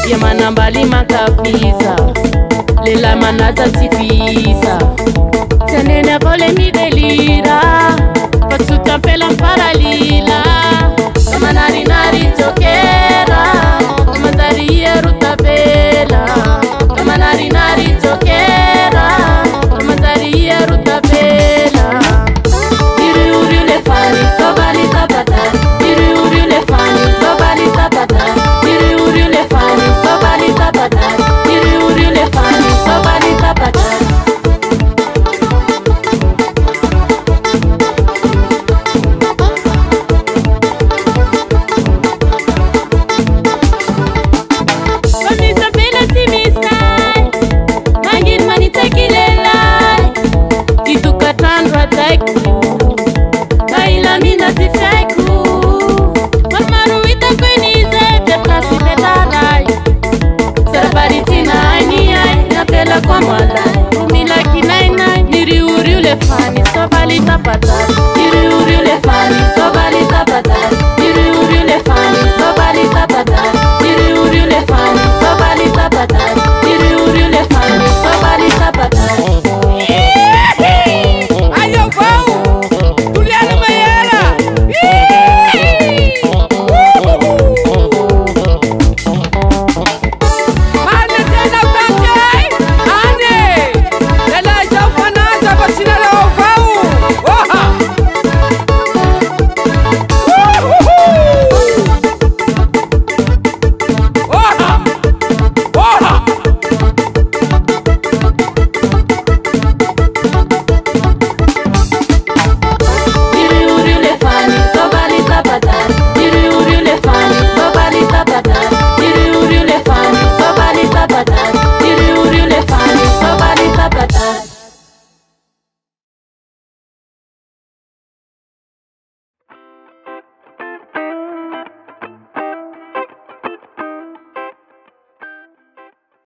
Yamana mbali makapisa Lela manata tifisa Tanena vole mi delira Patsuta pela paralila Kama nari nari tokera Kama tari yeruta pela Kama nari nari tokera Kama tari yeruta pela Iri uri le fani sobali tapata Iri uri le fani sobali tapata Iri uri le fani sobali tapata Iri uri le fani sobali tapata Komisa pela timisai Mangin manita kilelai Dituka tandra taiku Kaila mina tifaiku Marmaruita kwenize Vietnasi petarai Sarabaritina aini ai Napela kwa malai Umila kinaina Niri uri ule fani Sobali tapata